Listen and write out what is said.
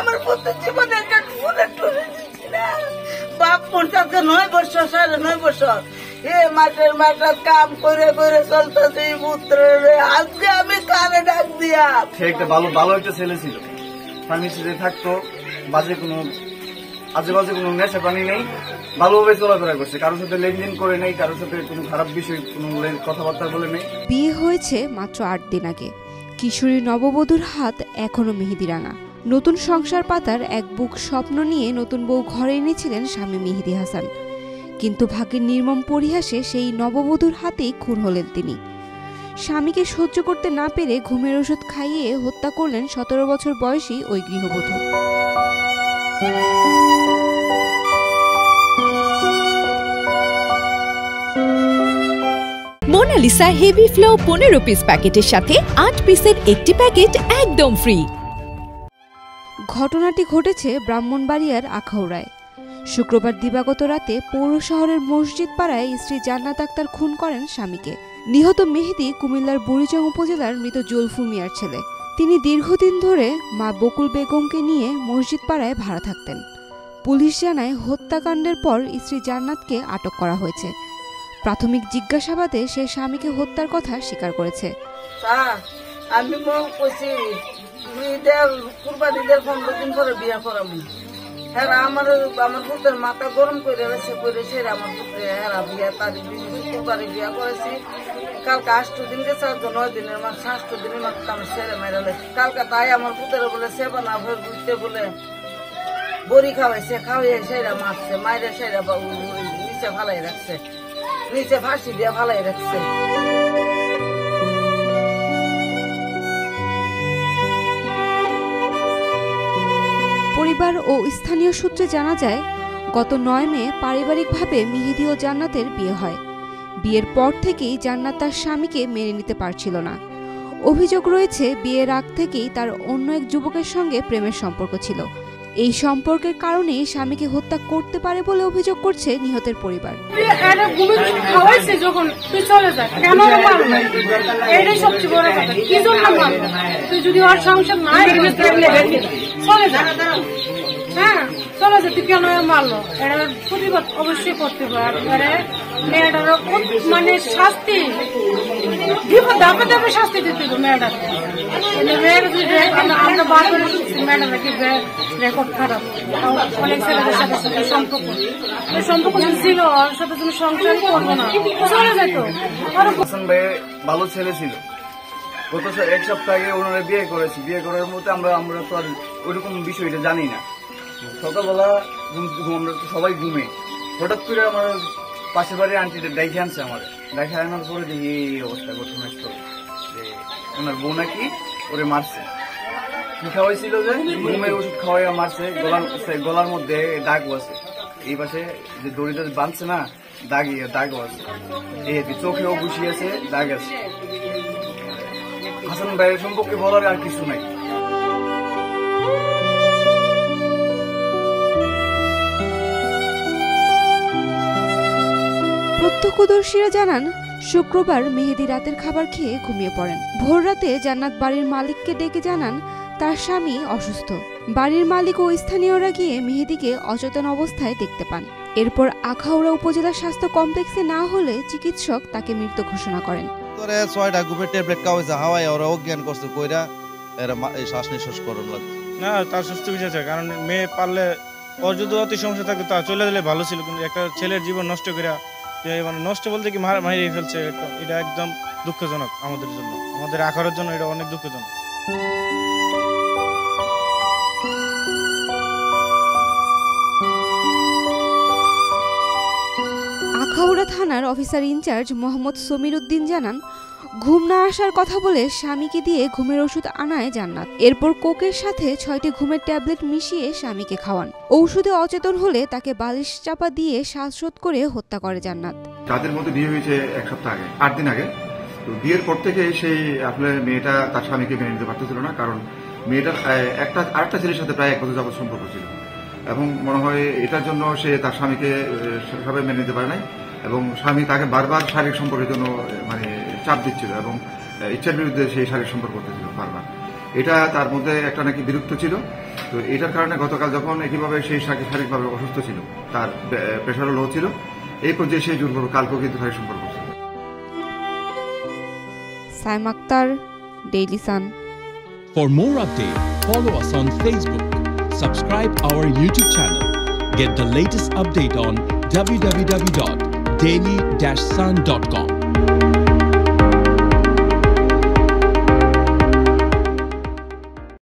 আমার পুত্রের জীবনে বাপ পড়তে 9 বছর 9.5 বছর মাঠের মাঠের কাম করে করে চলতেছে পুত্র। আজকে আমি কানে ডাক দিয়া সে একটা ভালো ভালো একটা ছেলে ছিল, স্বামীর সাথে থাকতো, বাজে কোনো আজে বাজে কোনো নেশা পানি নেই, ভালোভাবে চলাফেরা করছে, কারোর সাথে লেনদেন করে নেই, কারোর সাথে কোনো খারাপ বিষয় কোনো কথাবার্তা বলে নেই। বিয়ে হয়েছে মাত্র 8 দিন আগে। কিশোরী নববধূর হাত এখনো মেহেদি রাঙা। নতুন সংসার পাতার এক বুক স্বপ্ন নিয়ে নতুন বউ ঘরে এনেছিলেন স্বামী মেহেদি হাসান, কিন্তু ভাগ্যের নির্মম পরিহাসে সেই নববধূর হাতেই খুন হলেন তিনি। স্বামীকে সহ্য করতে না পেরে ঘুমের ওষুধ খাইয়ে হত্যা করলেন 17 বছর বয়সী ওই গৃহবধূ। মোনালিসা হেভি ফ্লো 15 পিস প্যাকেটের সাথে 8 পিসের একটি প্যাকেট একদম ফ্রি। ঘটনাটি ঘটেছে ব্রাহ্মণবাড়িয়ার আখাউড়ায়। শুক্রবার দিবাগত রাতে পৌর শহরের মসজিদ পাড়ায় স্ত্রী জান্নাত আক্তার খুন করেন স্বামীকে। নিহত মেহেদি কুমিল্লার বুড়িচং উপজেলার মৃত জুলফু মিয়ার ছেলে। তিনি দীর্ঘদিন ধরে মা বকুল বেগমকে নিয়ে মসজিদ পাড়ায় ভাড়া থাকতেন। পুলিশ জানায় হত্যাকাণ্ডের পর স্ত্রী জান্নাতকে আটক করা হয়েছে। প্রাথমিক জিজ্ঞাসাবাদে সে স্বামীকে হত্যার কথা স্বীকার করেছে। আমি কইছি কুরবানি ঈদের 15 দিন পরে বিয়া করাবো। হ্যাঁ আমার পুত্রের মাথা গরম করে করেছে আমার পুত্রে। হ্যাঁ বিয়া তারিখ কুরবানি বিয়া করেছি। কালকে 8 দিন গেছে, 9 দিনের মাস 8 দিনের মাস আমি ছেড়ে মেরালে। কালকে তাই আমার পুত্রের বলে সেবা না ভর বুঝতে বলে বড়ি খাওয়াইছে, খাওয়াইয়ে সেরা মারছে, মাইরে সেরা নিচে ফালাই রাখছে, নিচে ফাঁসি দিয়ে ফালাই রাখছে। পরিবার ও স্থানীয় সূত্রে জানা যায়, গত 9 মে পারিবারিকভাবে মেহেদি ও জান্নাতের বিয়ে হয়। বিয়ের পর থেকেই জান্নাত তার স্বামীকে মেনে নিতে পারছিল না। অভিযোগ রয়েছে বিয়ের আগ থেকেই তার অন্য এক যুবকের সঙ্গে প্রেমের সম্পর্ক ছিল। এই সম্পর্কের কারণেই স্বামীকে হত্যা করতে পারে বলে অভিযোগ করছে নিহতের পরিবার। চলে যেতে কেন মারলো, এটার প্রতিবাদ অবশ্যই করতে পারে। মেয়েটার মানে শাস্তি ধাপে ধাপে শাস্তি দিতে হবে মেয়েটার। আমরা বারবার মেয়েটাকে রেকর্ড খারাপ, অনেক ছেলেদের সাথে সাথে সম্পর্ক ছিল, ওর সাথে তুমি সংসার করবো না, চলে যেত। হাসান ভাই ভালো ছেলে ছিল। গত 1 সপ্তাহ আগে ওনারা বিয়ে করেছি। বিয়ে করার মধ্যে আমরা তো আর ওইরকম বিষয়টা জানি না। সকালবেলা আমরা সবাই ঘুমে, হঠাৎ করে আমার পাশের বাড়ির আন্টিটা ডাইকে আনছে। আমার ডাইকে আনার পরে দেখি এই অবস্থা ঘটনাস্থল যে ওনার বউ নাকি ওরে মারছে। কি খাওয়াইছিল যে ঘুমের ওষুধ খাওয়াইয়া মারছে। গলার মধ্যে দাগও আছে, এই পাশে যে দড়িটা বাঁধছে না দাগও আছে, এই চোখেও বসিয়েছে, দাগ আছে। হাসান ভাইয়ের সম্পর্কে বলার আর কিছু নাই। প্রত্যক্ষদর্শীরা জানান, শুক্রবার মেহেদি রাতের খাবার খেয়ে ঘুমিয়ে পড়েন। ভোর রাতে জান্নাত বাড়ির মালিককে ডেকে জানান তার স্বামী অসুস্থ। বাড়ির মালিক ও স্থানীয়রা গিয়ে মেহেদিকে অচেতন অবস্থায় দেখতে পান। এরপর আখাউড়া উপজেলা স্বাস্থ্য কমপ্লেক্সে না হলে চিকিৎসক তাকে মৃত ঘোষণা করেন। 6টা ঘুমের ট্যাবলেট খাওয়াইছে, হাওয়ায় ওরা অজ্ঞান করছে, কইরা এরা শ্বাস নিঃশ্বাস করন লাগছে না। তার সুস্থ বিষয় আছে, কারণ মেয়ে পারলে ওর যদি অতি সমস্যা থাকতো তা চলে দিলে ভালো ছিল, কিন্তু একটা ছেলের জীবন নষ্ট করে, মানে নষ্ট বলতে কি মারিয়ে ফেলছে, এটা একদম দুঃখজনক আমাদের জন্য, আমাদের আখাউড়ার জন্য এটা অনেক দুঃখজনক। আখাউড়া থানার অফিসার ইনচার্জ মোহাম্মদ সমীর উদ্দিন জানান, ঘুম না আসার কথা বলে স্বামীকে দিয়ে ঘুমের ওষুধ আনায় জান্নাত। এরপর কোকের সাথে 6টি ঘুমের ট্যাবলেট মিশিয়ে স্বামীকে খাওয়ান। ঔষধে অচেতন হলে তাকে বালিশ চাপা দিয়ে শ্বাসরোধ করে হত্যা করে জান্নাত। তাদের মধ্যে বিয়ে হয়েছে 1 সপ্তাহ আগে, 8 দিন আগে। তো বিয়ের পর থেকে সেই আসলে মেয়েটা তার স্বামীকে মেনে নিতে পারতেছিল না, কারণ মেয়েটার আরেকটা ছেলের সাথে প্রায় 1 বছর যাবত সম্পর্ক ছিল, এবং মনে হয় এটার জন্য সে তার স্বামীকে সেভাবে মেনে নিতে পারে নাই, এবং স্বামী তাকে বারবার শারীরিক সম্পর্কের জন্য মানে চাপ দিচ্ছিল, এবং ইচ্ছার বিরুদ্ধে সেই শারীরিক সম্পর্ক করতেছিল বারবার। এটা তার মধ্যে একটা নাকি বিরক্ত ছিল। তো এটার কারণে গতকাল যখন একইভাবে সেই শারীরিকভাবে অসুস্থ ছিল, তার প্রেশারও লো ছিল, এই পর্যায়ে সেই জোর কালকেও কিন্তু শারীরিক সম্পর্ক করছে। Saim Akhtar, Daily Sun. For more updates, follow us on Facebook, subscribe our YouTube channel, get the latest update on www.daily-sun.com.